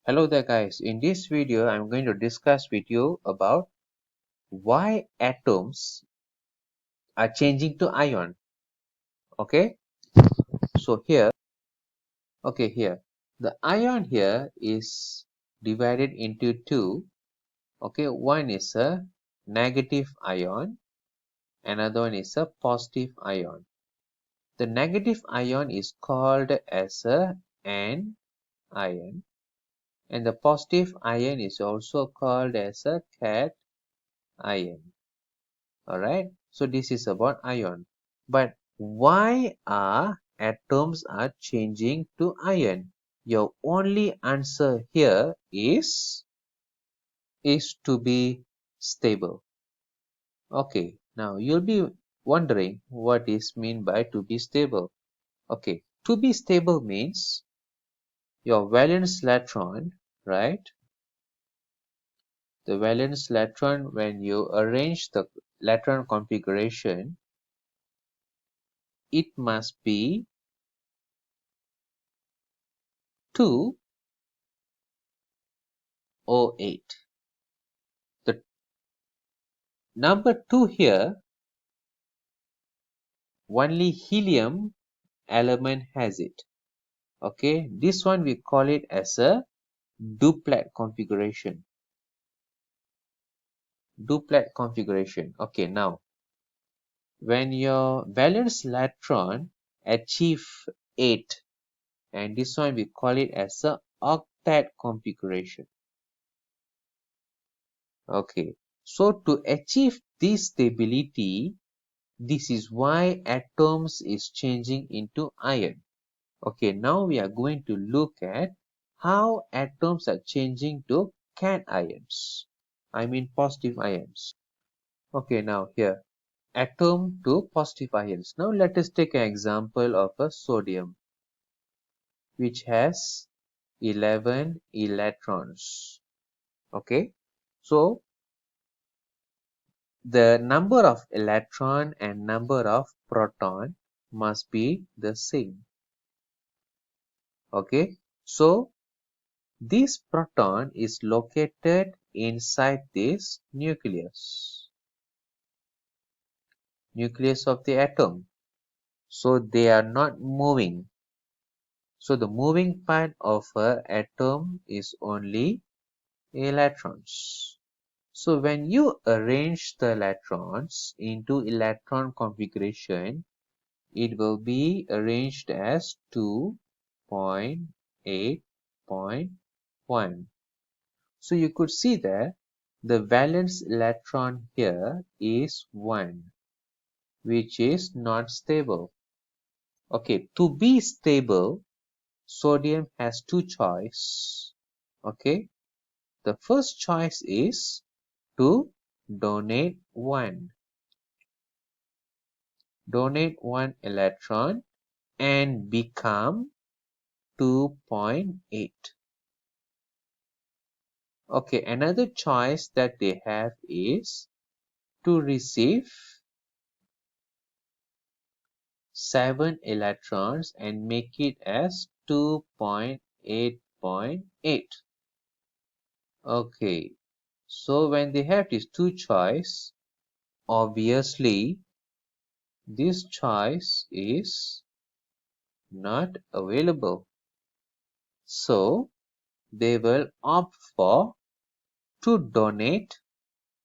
Hello there guys, in this video I'm going to discuss with you about why atoms are changing to ion. Okay, so here the ion here is divided into two. Okay, one is a negative ion, another one is a positive ion. The negative ion is called as a N ion, and the positive ion is also called as a cation ion. Alright, so this is about ion. But why are atoms are changing to ion? Your only answer here is to be stable. Okay, now you'll be wondering what is mean by to be stable. Okay, to be stable means your valence electron, right? The valence electron, when you arrange the electron configuration, it must be 208. The number 2 here, only helium element has it. Okay, this one we call it as a duplet configuration. Duplet configuration. Okay, now when your valence electron achieve 8, and this one we call it as a octet configuration. Okay, so to achieve this stability, this is why atoms is changing into ion. Okay, now we are going to look at how atoms are changing to cations. I mean positive ions. Okay, now here, atom to positive ions. Now let us take an example of a sodium, which has 11 electrons. Okay, so the number of electron and number of proton must be the same. Okay, so this proton is located inside this nucleus of the atom. So they are not moving. So the moving part of an atom is only electrons. So when you arrange the electrons into electron configuration, it will be arranged as 2.8.1. So you could see that the valence electron here is 1, which is not stable. Okay, to be stable, sodium has two choices. Okay, the first choice is to donate one electron and become 2.8. Okay, another choice that they have is to receive 7 electrons and make it as 2.8.8. Okay, so when they have these two choice, obviously this choice is not available. So they will opt for to donate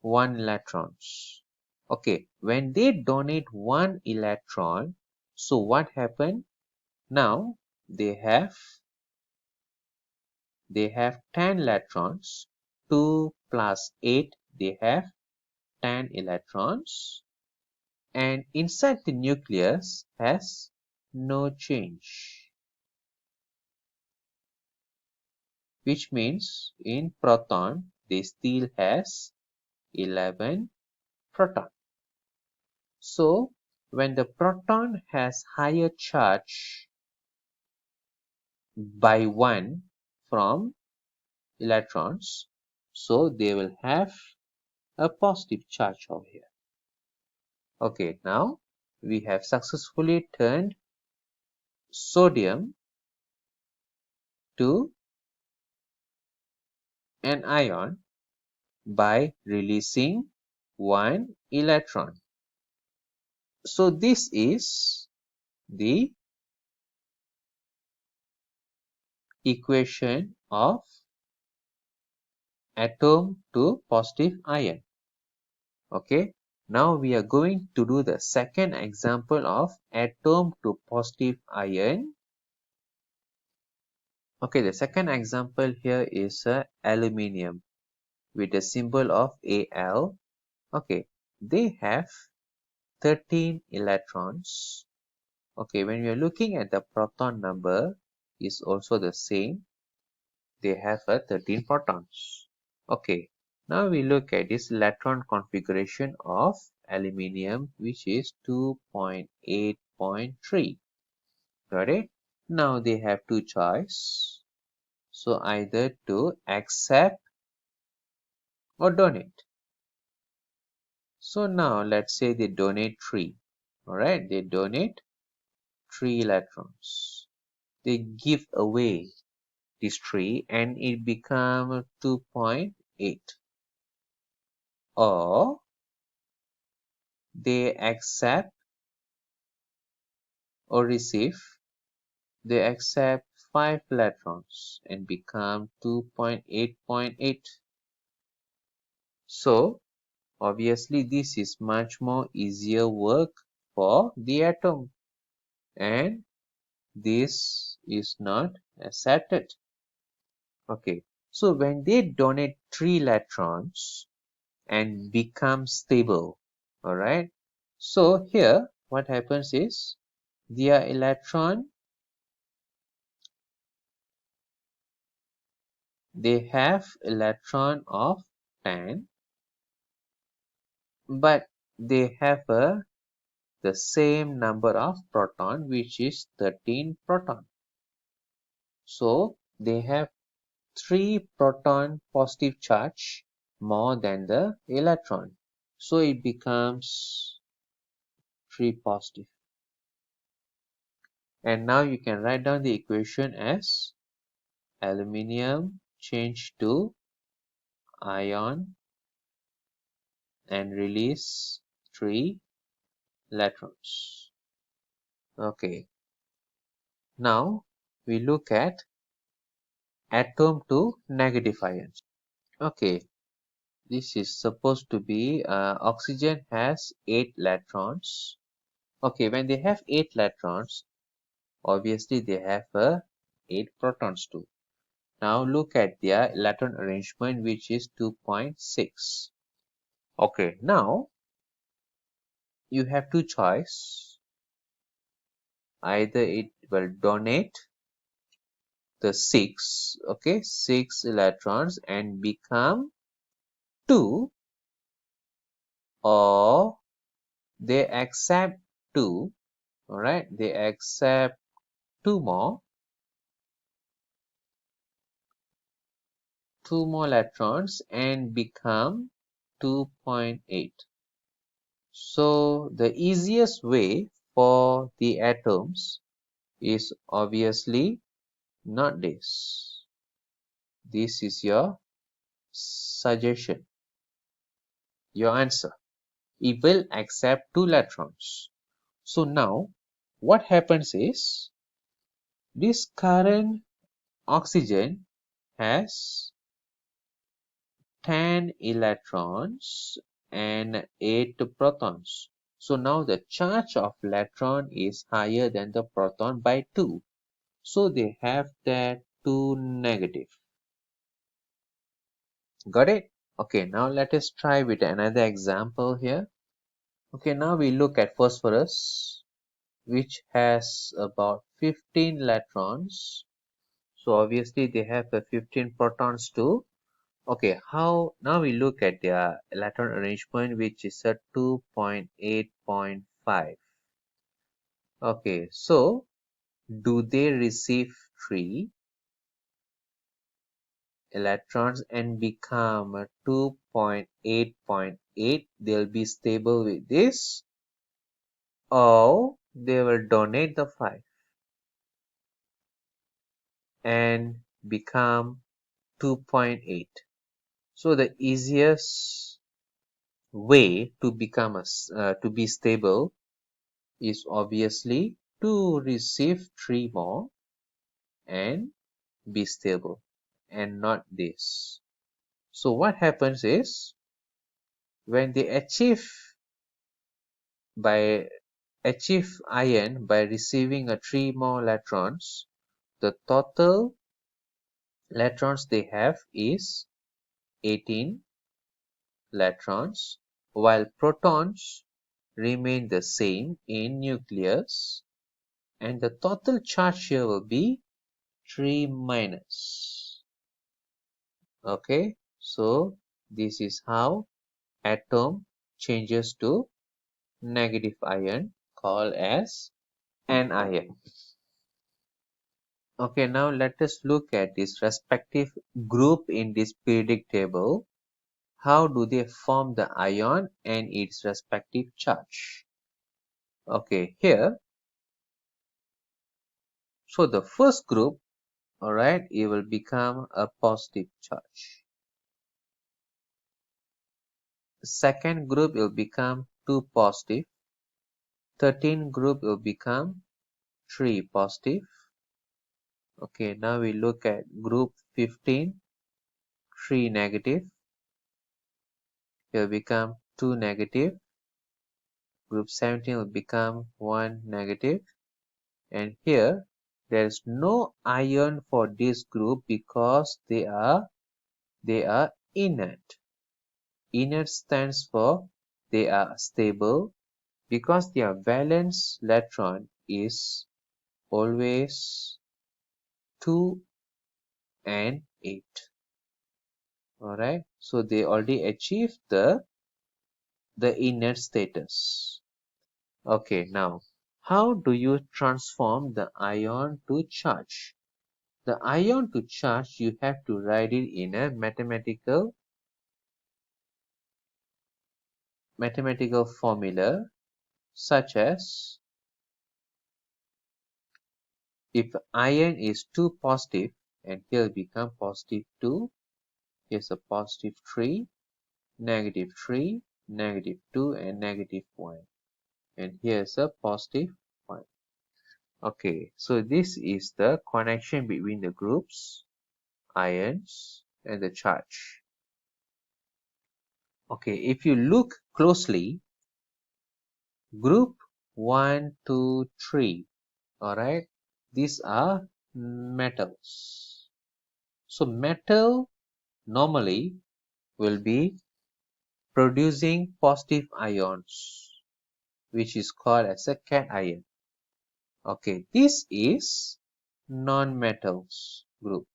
1 electrons. Okay, when they donate 1 electron, so what happened? Now they have 10 electrons. 2 plus 8, they have 10 electrons, and inside the nucleus has no change, which means in proton they still has 11 proton. So when the proton has higher charge by 1 from electrons, so they will have a positive charge over here. Okay, now we have successfully turned sodium to an ion by releasing one electron. So this is the equation of atom to positive ion. Okay, now we are going to do the second example of atom to positive ion. Okay, the second example here is aluminium with the symbol of Al. Okay, they have 13 electrons. Okay, when we are looking at the proton number is also the same. They have 13 protons. Okay, now we look at this electron configuration of aluminium, which is 2.8.3. Got it? Now they have two choice. So either to accept or donate. So now let's say they donate 3. Alright, they donate 3 electrons. They give away this 3 and it becomes 2.8. Or they accept or receive, they accept 5 electrons and become 2.8.8. So obviously this is much more easier work for the atom and this is not accepted. Okay, so when they donate 3 electrons and become stable, alright, so here what happens is their electron, they have electron of 10, but they have the same number of proton, which is 13 proton. So they have 3 proton positive charge more than the electron. So it becomes 3 positive. And now you can write down the equation as aluminium change to ion and release 3 electrons. Okay. Now we look at atom to negative ions. Okay. This is supposed to be oxygen has 8 electrons. Okay, when they have 8 electrons, obviously they have 8 protons too. Now look at their electron arrangement, which is 2.6. Okay, now you have two choice. Either it will donate the 6, okay, 6 electrons and become 2, or they accept 2, alright, they accept 2 more electrons and become 2.8. So the easiest way for the atoms is obviously not this. This is your suggestion, your answer. It will accept 2 electrons. So now what happens is this current oxygen has 10 electrons and 8 protons. So now the charge of electron is higher than the proton by 2. So they have that 2 negative. Got it? Okay, now let us try with another example here. Okay, now we look at phosphorus, which has about 15 electrons. So obviously they have 15 protons too. Okay, how now we look at their electron arrangement, which is a 2.8.5. Okay, so do they receive 3 electrons and become 2.8.8? They'll be stable with this, or they will donate the 5 and become 2.8. So the easiest way to become to be stable is obviously to receive 3 more and be stable, and not this. So what happens is, when they achieve ion by receiving a 3 more electrons, the total electrons they have is 18 electrons, while protons remain the same in nucleus, and the total charge here will be 3 minus. Okay, so this is how atom changes to negative ion, called as anion. Okay, now let us look at this respective group in this periodic table. How do they form the ion and its respective charge? Okay, here, so the first group, alright, it will become a positive charge. The second group will become 2 positive. 13 group will become 3 positive. Okay, now we look at group 15, 3 negative. It will become 2 negative. Group 17 will become 1 negative. And here, there is no ion for this group because they are inert. Inert stands for they are stable because their valence electron is always 2 and 8. Alright, so they already achieved the inert status. Okay, now how do you transform the ion to charge? The ion to charge, you have to write it in a mathematical formula, such as, if ion is 2 positive, and here become positive 2, here's a positive 3, negative 3, negative 2, and negative 1. And here's a positive 1. Okay, so this is the connection between the groups, ions, and the charge. Okay, if you look closely, group 1, 2, 3, alright, these are metals. So metal normally will be producing positive ions, which is called as a cation. Okay, this is non-metals group.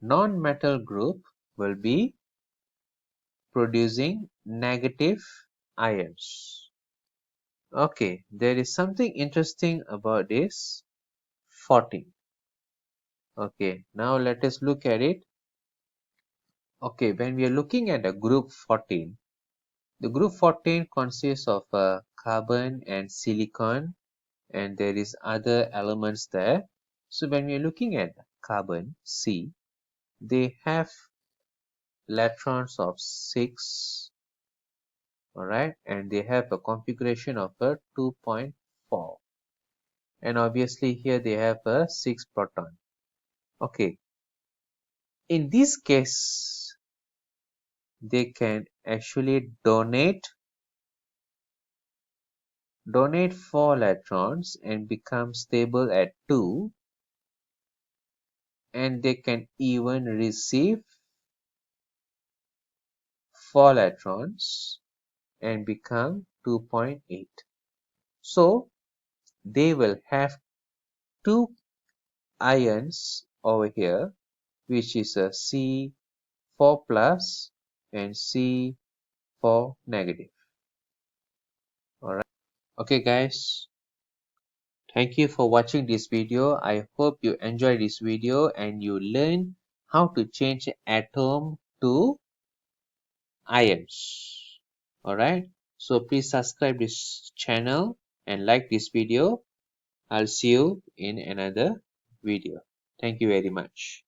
Non-metal group will be producing negative ions. Okay, there is something interesting about this 14. Okay, now let us look at it. Okay, when we are looking at the group 14, the group 14 consists of carbon and silicon, and there is other elements there. So when we are looking at carbon, C, they have electrons of 6, alright, and they have a configuration of a 2.4, and obviously here they have a 6 proton. Okay, in this case, they can actually donate 4 electrons and become stable at 2, and they can even receive 4 electrons and become 2.8. So they will have 2 ions over here, which is a C4 plus and C4 negative. Alright. Okay guys, thank you for watching this video. I hope you enjoyed this video and you learn how to change atom to ions. Alright, so please subscribe this channel and like this video. I'll see you in another video. Thank you very much.